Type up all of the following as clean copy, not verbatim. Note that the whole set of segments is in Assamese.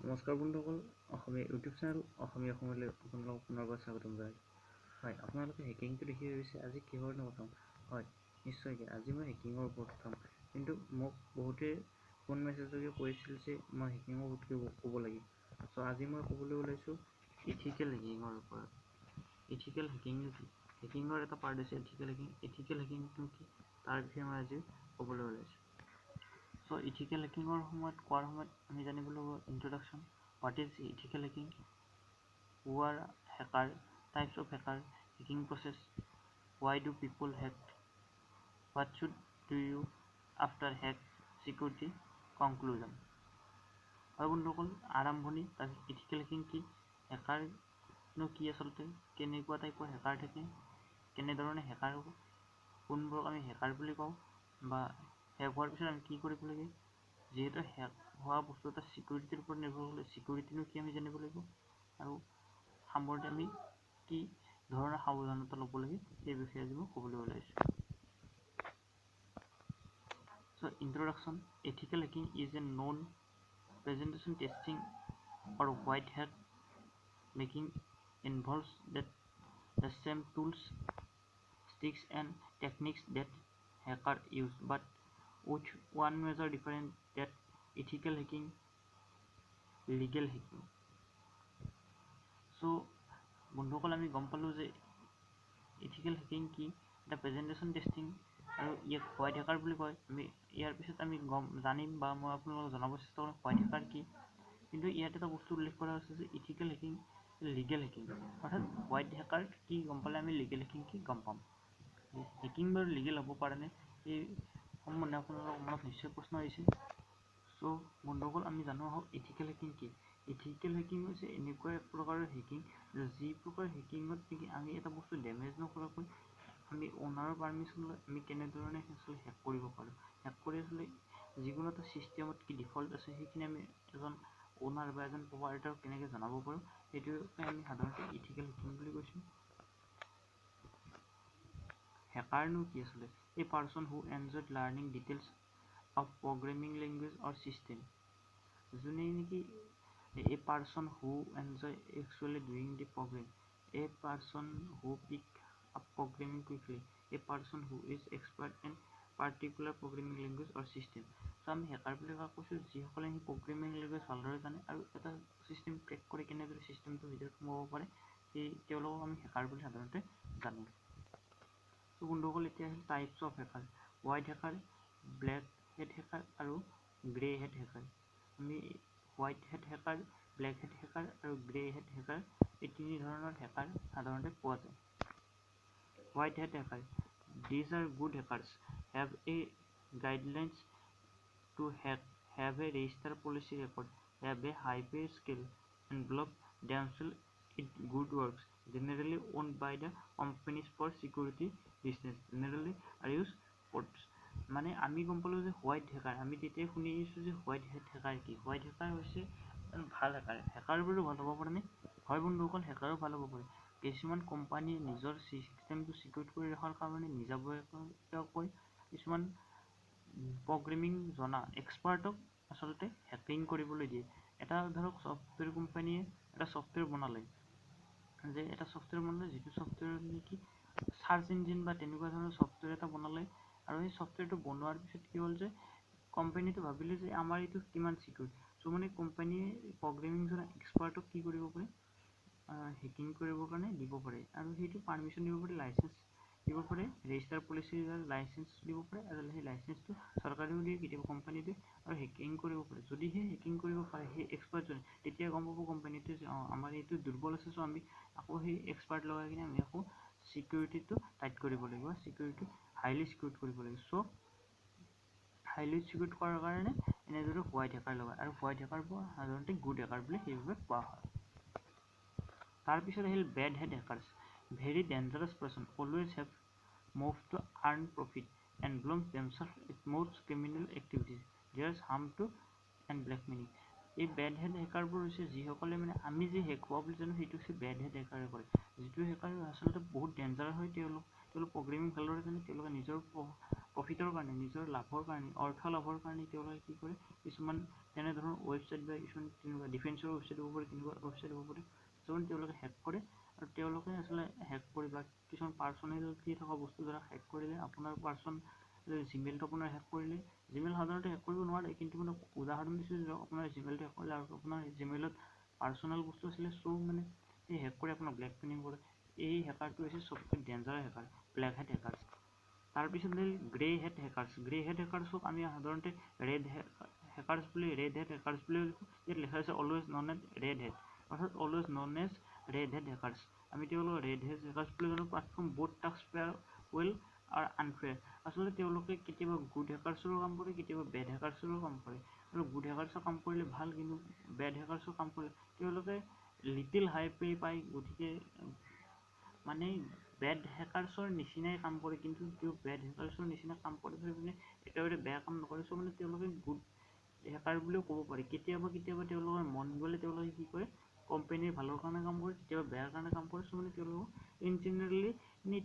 নমস্কাৰ বন্ধুসকল, অসমীয়া ইউটিউব চেনেল অসমীয়া সময়লৈ আপোনালোকক পুনৰবাৰ স্বাগতম জনাইছোঁ। হয়, আপোনালোকে হেকিংটো দেখি ভাবিছে আজি কিহৰনো কথা। হয়, নিশ্চয়কৈ আজি মই হেকিঙৰ ওপৰত ক'ম। কিন্তু মোক বহুতে ফোন মেছেজযোগে কৈছিল যে মই হেকিঙৰ ওপৰত ক'ব লাগে। চ' আজি মই ক'বলৈ ওলাইছোঁ ইথিকেল হেকিঙৰ ওপৰত। ইথিকেল হেকিং কি? হেকিঙৰ এটা পাৰ্ট হৈছে ইথিকেল হেকিং। ইথিকেল হেকিংটো কি তাৰ বিষয়ে মই আজি ক'বলৈ ওলাইছোঁ। চ' ইথিকেল হেকিঙৰ কোৱাৰ সময়ত আমি জানিব লাগিব introduction. What is ethical hacking? Who are hacker? Types of hacker? Hacking process? Why do people hack? What should do you after hack? Security conclusion. হয় বন্ধুসকল, আৰম্ভণি তাৰপিছত ইথিকেল হেকিং কি, হেকাৰনো কি আচলতে, কেনেকুৱা টাইপৰ হেকাৰ থাকে, কেনেধৰণে হেকাৰ হ'ব, কোনবোৰক আমি হেকাৰ বুলি কওঁ, বা হেক হোৱাৰ পিছত আমি কি কৰিব লাগে, যিহেতু হেক হোৱা বস্তু এটা চিকিউৰিটিৰ ওপৰত নিৰ্ভৰ কৰিলে চিকিউৰিটিনো কি আমি জানিব লাগিব, আৰু সামৰণি আমি কি ধৰণৰ সাৱধানতা ল'ব লাগে সেই বিষয়ে আজি মই ক'বলৈ ওলাইছোঁ। So introduction. Ethical hacking is a known presentation testing or white hat making involves that the same tools, tricks and techniques that hacker use, but with one major difference, that ethical hacking, legal hacking. So বন্ধুসকল আমি গম পালোঁ যে ইথিকেল হেকিং কি, এটা প্ৰেজেণ্টেশ্যন টেষ্টিং, আৰু ইয়াক হোৱাইট হেকাৰ বুলি কয়। আমি ইয়াৰ পিছত আমি জানিম বা মই আপোনালোকক জনাব চেষ্টা কৰিম হোৱাইট হেকাৰ কি। কিন্তু ইয়াত এটা বস্তু উল্লেখ কৰা হৈছে যে ইথিকেল হেকিং, লিগেল হেকিং, অৰ্থাৎ হোৱাইট হেকাৰ কি গম পালে আমি লিগেল হেকিং কি গম পাম। হেকিং বাৰু লিগেল হ'ব পাৰেনে, এই সম্বন্ধে আপোনালোকৰ মনত নিশ্চয় প্ৰশ্ন আহিছে। চ' বন্ধুসকল আমি জানো আহক ইথিকেল হেকিং কি। ইথিকেল হেকিং হৈছে এনেকুৱা এক প্ৰকাৰৰ হেকিং যি প্ৰকাৰ হেকিঙত নেকি আমি এটা বস্তু ডেমেজ নকৰাকৈ আমি অ'নাৰৰ পাৰ্মিশ্যন লৈ আমি কেনেধৰণে আচলতে হেক কৰিব পাৰোঁ। হেক কৰি আচলতে যিকোনো এটা ছিষ্টেমত কি ডিফল্ট আছে সেইখিনি আমি এজন অ'নাৰ বা এজন প্ৰপাৰেটৰক কেনেকৈ জনাব পাৰোঁ, সেইটোকে আমি সাধাৰণতে ইথিকেল হেকিং বুলি কৈছোঁ। হেকাৰনো কি আচলতে? A person who enjoyed learning details of programming language or system. যোনে নেকি a person who enjoy actually doing the program. A person who pick up programming quickly. A person who is expert in particular programming language or system. So আমি হেকাৰ বুলি কৈছোঁ যিসকলে সেই প্ৰগ্ৰেমিং লেংগুৱেজ ভালদৰে জানে আৰু এটা চিষ্টেম ক্ৰেক কৰি কেনেদৰে চিষ্টেমটোৰ ভিতৰত সোমাব পাৰে, সেই তেওঁলোকক আমি হেকাৰ বুলি সাধাৰণতে জানো। চ' বন্ধুসকল এতিয়া আহিল types of hacker. White hacker, black head hacker আৰু গ্ৰে হেড হেকাৰ। আমি white head hacker, black head hacker আৰু গ্ৰে হেড হেকাৰ এই তিনি ধৰণৰ হেকাৰ সাধাৰণতে পোৱা যায়। White head hacker, these are good hackers, have a guidelines to hack, have a register policy record, have a high pay skill and block themselves in good works, generally owned by the companies for security reasons, generally are used codes. মানে আমি গম পালোঁ যে হোৱাইট হেকাৰ, আমি তেতিয়া শুনিছোঁ যে হোৱাইট হেড হেকাৰ কি। হোৱাইট হেকাৰ হৈছে ভাল হেকাৰ। হেকাৰবোৰো ভাল হ'ব পাৰেনে? হয় বন্ধুসকল, হেকাৰো ভাল হ'ব পাৰে। কিছুমান কোম্পানীয়ে নিজৰ চিষ্টেমটো চিকিউৰ কৰি ৰখাৰ কাৰণে নিজাববীয়াকৈ কিছুমান প্ৰগ্ৰেমিং জনা এক্সপাৰ্টক আচলতে হেকিং কৰিবলৈ দিয়ে। এটা ধৰক ছফ্টৱেৰ কোম্পানীয়ে এটা ছফ্টৱেৰ বনালে, যিটো ছফ্টৱেৰ নেকি চাৰ্চ ইঞ্জিন বা তেনেকুৱা ধৰণৰ ছফ্টৱেৰ এটা বনালে, আৰু সেই ছফ্টৱেৰটো বনোৱাৰ পিছত কি হ'ল যে কোম্পানীটো ভাবিলে যে আমাৰ এইটো কিমান চিকিউৰ। চ' মানে কোম্পানীয়ে প্ৰগ্ৰেমিং জনা এক্সপাৰ্টক কি কৰিব পাৰে, হেকিং কৰিবৰ কাৰণে দিব পাৰে, আৰু সেইটো পাৰ্মিশ্যন দিব পাৰে, লাইচেঞ্চ দিব পাৰে, ৰেজিষ্টাৰ পলিচিৰ লাইচেঞ্চ দিব পাৰে, আৰু সেই লাইচেঞ্চটো চৰকাৰেও দিয়ে, কেতিয়াবা কোম্পানী দিয়ে, আৰু হেকিং কৰিব পাৰে। যদিহে হেকিং কৰিব পাৰে সেই এক্সপাৰ্টজনে, তেতিয়া গম পাব কোম্পানীটোৱে যে আমাৰ এইটো দুৰ্বল আছে, চ' আমি আকৌ সেই এক্সপাৰ্ট লগাই কিনে আমি আকৌ চিকিউৰিটিটো টাইট কৰিব লাগিব, চিকিউৰিটি হাইলি চিকিউৰ কৰিব লাগিব। চ' হাইলি চিকিউৰ কৰাৰ কাৰণে এনেদৰে হোৱাইট হেকাৰ লগায়, আৰু হোৱাইট হেকাৰবোৰ সাধাৰণতে গুড হেকাৰ বুলি সেইবাবে কোৱা হয়। তাৰপিছত আহিল bad hat hackers. Very dangerous person, always have move to earn profit and belongs themself it most criminal activities, there's harm to and blackmailing. এই বেড হেড হেকাৰবোৰ হৈছে যিসকলে মানে আমি যে হেক হোৱা বুলি জানো সেইটো হৈছে বেড হেড হেকাৰে কৰে। যিটো হেকাৰ আচলতে বহুত ডেঞ্জাৰাছ হয়, তেওঁলোক প্ৰগ্ৰেমিং ভালদৰে জানে, তেওঁলোকে নিজৰ প্ৰফিটৰ কাৰণে, নিজৰ লাভৰ কাৰণে, অৰ্থ লাভৰ কাৰণে তেওঁলোকে কি কৰে, কিছুমান তেনেধৰণৰ ৱেবছাইট বা কিছুমান তেনেকুৱা ডিফেন্সৰ ৱেবছাইট হ'ব পাৰে, তেনেকুৱা ৱেবছাইট হ'ব পাৰে, কিছুমান তেওঁলোকে হেক কৰে। আৰু তেওঁলোকে আচলতে হেক কৰি বা কিছুমান পাৰ্চনেলিটি থকা বস্তু দ্বাৰা হেক কৰিলে আপোনাৰ জিমেইলটো আপোনাৰ হেক কৰিলে, জিমেইল সাধাৰণতে হেক কৰিব নোৱাৰে, কিন্তু মানে উদাহৰণ দিছোঁ যে আপোনাৰ জিমেইলটো হেক কৰিলে আৰু আপোনাৰ জিমেইলত পাৰ্চনেল বস্তু আছিলে, চ' মানে এই হেক কৰি আপোনাক ব্লেকমেইলিং কৰে। এই হেকাৰটো হৈছে চবতকৈ ডেঞ্জাৰাছ হেকাৰ, ব্লেক হেট হেকাৰ। তাৰপিছত গ্ৰে হেট হেকাৰ্ছ। গ্ৰে হেট হেকাৰ্ছক আমি সাধাৰণতে ৰেড হেকাৰ্ছ বুলি, ৰেড হেট হেকাৰ্ছ বুলি লিখোঁ। ইয়াত লিখা আছে অলৱেজ নন এজ ৰেড হেট, অৰ্থাৎ অলৱেজ নন এজ ৰেড হেট হেকাৰ্ছ। আমি তেওঁলোকক ৰেড হেট হেকাৰ্ছ বুলি জানো। Perform both task fair well আৰু আনফেয়াৰ। আচলতে তেওঁলোকে কেতিয়াবা গুড হেকাৰ্ছৰো কাম কৰে, কেতিয়াবা বেড হেকাৰ্ছৰো কাম কৰে। আৰু গুড হেকাৰ্ছৰ কাম কৰিলে ভাল, কিন্তু বেড হেকাৰ্ছৰ কাম কৰিলে তেওঁলোকে লিটিল হাই পে পায়, গতিকে মানে বেড হেকাৰ্ছৰ নিচিনাই কাম কৰে, কিন্তু তেওঁ বেড হেকাৰ্ছৰ নিচিনা কাম কৰি পিনে একেবাৰে বেয়া কাম নকৰে, চ' মানে তেওঁলোকে গুড হেকাৰ বুলিও ক'ব পাৰি। কেতিয়াবা তেওঁলোকৰ মন গ'লে তেওঁলোকে কি কৰে, কোম্পানীৰ ভালৰ কাৰণে কাম কৰে, কেতিয়াবা বেয়াৰ কাৰণে কাম কৰে, চ' মানে তেওঁলোকক ইন জেনেৰেলি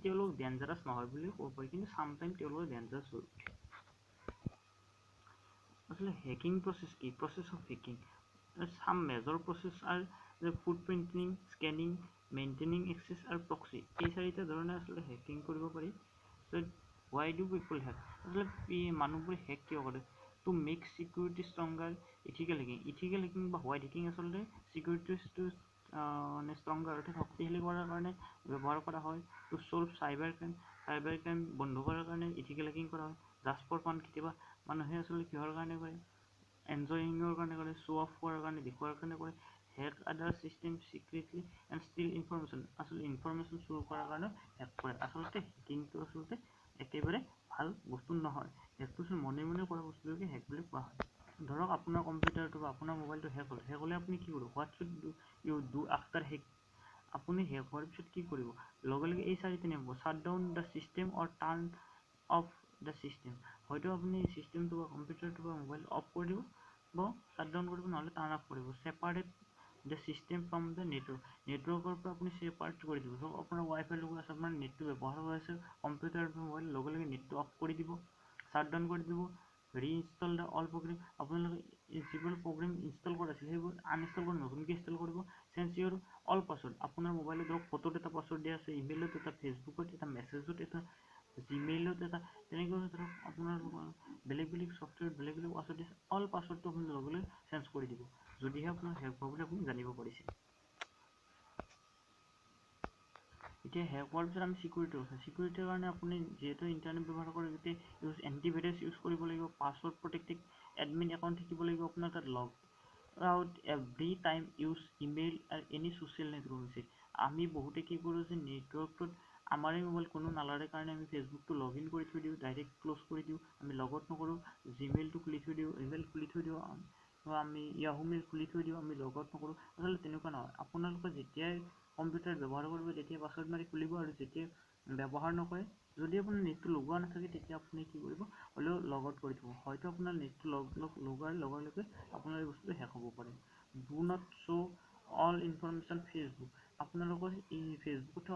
তেওঁলোক ডেঞ্জাৰাছ নহয় বুলিও ক'ব পাৰি, কিন্তু চামটাইম তেওঁলোকে ডেঞ্জাৰাছ হৈ উঠে। আচলতে হেকিং প্ৰচেছ কি? Process of hacking some major process are footprinting, scanning, maintaining access আৰু প্ৰক্সি। এই চাৰিটা ধৰণে আচলতে হেকিং কৰিব পাৰি। Why do people hack? আচলতে মানুহবোৰে হেক কিয় কৰে? To make security stronger, ethical hacking. Ethical hacking বা হোৱাইট হেকিং আচলতে চিকিউৰিটিটো মানে ষ্ট্ৰংগাৰ, অৰ্থাৎ শক্তিশালী কৰাৰ কাৰণে ব্যৱহাৰ কৰা হয়। টু চল্ভ চাইবাৰ ক্ৰাইম বন্ধ কৰাৰ কাৰণে ইথিকেল হেকিং কৰা হয়। জাষ্ট ফৰ ফান, কেতিয়াবা মানুহে আচলতে কিহৰ কাৰণে কৰে, এনজয়িঙৰ কাৰণে কৰে, শ্ব' অফ কৰাৰ কাৰণে, দেখুৱাৰ কাৰণে কৰে। হেক আদাৰ system secretly and still information, আচলতে ইনফৰমেশ্যন চুৰ কৰাৰ কাৰণে হেক কৰে। আচলতে হেকিংটো আচলতে একেবাৰে ভাল বস্তু নহয়। হেকটো মনে মনে কৰা বস্তুটোকে হেক বুলি কোৱা হয়। ধৰক আপোনাৰ কম্পিউটাৰটো বা আপোনাৰ মোবাইলটো হেক হ'লে আপুনি কি কৰিব? What should U do after hack? আপুনি হেক হোৱাৰ পিছত কি কৰিব? লগে লগে এই চাৰিটা নিয়ম: shut down the system or turn of the system. হয়তো আপুনি চিষ্টেমটো বা কম্পিউটাৰটো বা মোবাইলটো অফ কৰি দিব, শ্বাট ডাউন কৰিব, নহ'লে টাৰ্ণ অফ কৰিব। Separate the system from the নেটৱৰ্কৰ পৰা আপুনি ছেপাৰেট কৰি দিব। ধৰক আপোনাৰ ৱাইফাই লগোৱা আছে, আপোনাৰ নেটটো ব্যৱহাৰ হৈ আছে, কম্পিউটাৰ মোবাইল, লগে লগে নেটটো অফ কৰি দিব, শ্বাট ডাউন কৰি দিব। ৰিইনষ্টল দ্য অল প্ৰগ্ৰেম, আপোনালোকে যিবোৰ প্ৰগ্ৰেম ইনষ্টল কৰা আছিল সেইবোৰ আনইনষ্টল কৰি নতুনকৈ ইনষ্টল কৰিব। চেঞ্জ ইউৰ অল পাছৱৰ্ড, আপোনাৰ মোবাইলত ধৰক ফটোত এটা পাছৱৰ্ড দিয়া আছে, ইমেইলত এটা, ফেচবুকত এটা, মেছেজত এটা, জিমেইলত এটা, তেনেকৈ ধৰক আপোনালোকৰ বেলেগ বেলেগ ছফ্টৱেৰত বেলেগ বেলেগ পাছৱৰ্ড দিছে, অল পাছৱৰ্ডটো আপুনি লগে লগে চেঞ্জ কৰি দিব, যদিহে আপোনাৰ হেক হোৱা বুলি আপুনি জানিব পাৰিছে। এতিয়া হেক হোৱাৰ পিছত আমি চিকিউৰিটিৰ কথা। চিকিউৰিটিৰ কাৰণে আপুনি যিহেতু ইণ্টাৰনেট ব্যৱহাৰ কৰে, গোটেই এণ্টিভাইৰাছ ইউজ কৰিব লাগিব, পাছৱৰ্ড প্ৰটেক্টেড এডমিন একাউণ্ট থাকিব লাগিব আপোনাৰ তাত, log out every time use email আৰু এনি ছ'চিয়েল নেটৱৰ্ক হৈছে। আমি বহুতে কি কৰোঁ যে নেটৱৰ্কটোত আমাৰে মোবাইল কোনো নালাৰে কাৰণে আমি ফেচবুকটো লগ ইন কৰি থৈ দিওঁ, ডাইৰেক্ট ক্ল'জ কৰি দিওঁ, আমি লগত নকৰোঁ, জিমেইলটো খুলি থৈ দিওঁ, ইমেইল খুলি থৈ দিওঁ, আমি য়াহু মেইল খুলি থৈ দিওঁ, আমি লগত নকৰোঁ। আচলতে তেনেকুৱা নহয়। আপোনালোকে যেতিয়াই কম্পিউটাৰ ব্যৱহাৰ কৰিব তেতিয়া পাছৱৰ্ড মাৰি খুলিব, আৰু যেতিয়া ব্যৱহাৰ নকৰে, যদি আপোনাৰ নেটটো লগোৱা নাথাকে তেতিয়া আপুনি কি কৰিব, হ'লেও লগ আউট কৰি থ'ব। হয়তো আপোনাৰ নেটটো লগোৱাৰ লগে লগে আপোনাৰ এই বস্তুটো হেক হ'ব পাৰে। Do not show' all information Facebook, আপোনালোকৰ এই ফেচবুকত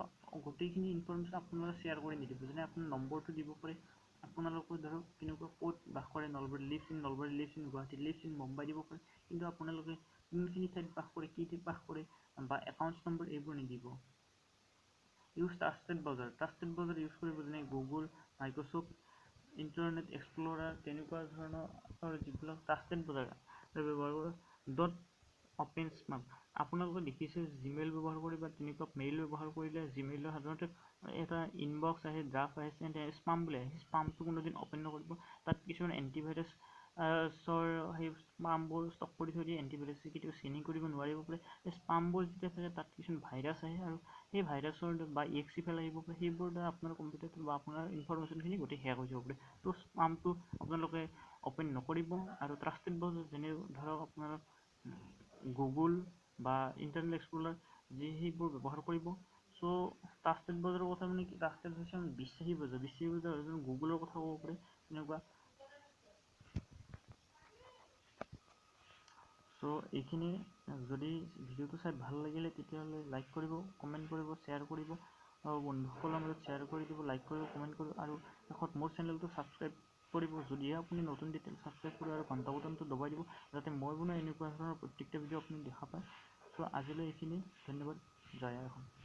গোটেইখিনি ইনফৰমেশ্যন আপোনালোকে শ্বেয়াৰ কৰি নিদিব। যেনে আপোনাৰ নম্বৰটো দিব পাৰে, আপোনালোকৰ ধৰক কেনেকুৱা ক'ত বাস কৰে, Nalbari, leaves in Nalbari, leaves in Guwahati, leaves in Mumbai দিব পাৰে, কিন্তু আপোনালোকে কোনখিনি ঠাইত বাস কৰে, কি ঠাইত বাস কৰে বা একাউণ্ট নম্বৰ এইবোৰ নিদিব। Use trusted browser, trusted browser use কৰিব, যেনে গুগল, মাইক্ৰ'ছফ্ট, ইণ্টাৰনেট এক্সপ্ল'ৰাৰ, তেনেকুৱা ধৰণৰ যিবিলাক ট্ৰাষ্টেড ব্ৰাউজাৰ ব্যৱহাৰ কৰে। ডট অপেন স্পাম, আপোনালোকে দেখিছে জিমেইল ব্যৱহাৰ কৰি বা তেনেকুৱা মেইল ব্যৱহাৰ কৰিলে জিমেইলৰ সাধাৰণতে এটা ইনবক্স আহে, ড্ৰাফ্ট আহে, স্পাম বুলি আহে। সেই স্পামটো কোনোদিন অ'পেন নকৰিব, তাত কিছুমান এণ্টিভাইৰাছৰ সেই স্পামবোৰ ষ্টক কৰি থৈ দিয়ে, এণ্টিভাইৰাছে কেতিয়াও চিনি কৰিব নোৱাৰিব পাৰে। সেই স্পামবোৰ যেতিয়া থাকে তাত কিছুমান ভাইৰাছ আহে, আৰু সেই ভাইৰাছৰ বা EXE ফাইল আহিব পাৰে, সেইবোৰ দ্বাৰা আপোনাৰ কম্পিউটাৰটো বা আপোনাৰ ইনফৰমেশ্যনখিনি গোটেই হেক হৈ যাব পাৰে। ত' স্পামটো আপোনালোকে অ'পেন নকৰিব। আৰু ট্ৰাষ্টেড ব্ৰাউজাৰ যেনে ধৰক আপোনাৰ গুগল বা ইণ্টাৰনেট এক্সপ্ল'ৰাৰ সেইবোৰ ব্যৱহাৰ কৰিব। চ' ট্ৰাষ্টেড ব্ৰাউজাৰৰ কথা মানে কি, ট্ৰাষ্টেড হৈছে বিশ্বাসী ব্ৰাউজাৰ। বিশ্বাসী ব্ৰাউজাৰ হৈছে গুগলৰ কথা ক'ব পাৰে তেনেকুৱা। চ' এইখিনি, যদি ভিডিঅ'টো চাই ভাল লাগিলে তেতিয়াহ'লে লাইক কৰিব, কমেণ্ট কৰিব, শ্বেয়াৰ কৰিব। বন্ধুসকলৰ মাজত শ্বেয়াৰ কৰি দিব, লাইক কৰিব, কমেণ্ট কৰিব আৰু শেষত মোৰ চেনেলটো ছাবস্ক্ৰাইব কৰিব যদিহে আপুনি নতুন ডিটেইল ছাবস্ক্ৰাইব কৰিব আৰু ঘণ্টা বুটামটো দবাই দিব যাতে মই বনোৱা এনেকুৱা ধৰণৰ প্ৰত্যেকটা ভিডিঅ' আপুনি দেখা পায়। চ' আজিলৈ এইখিনি, ধন্যবাদ, জয় আই অসম।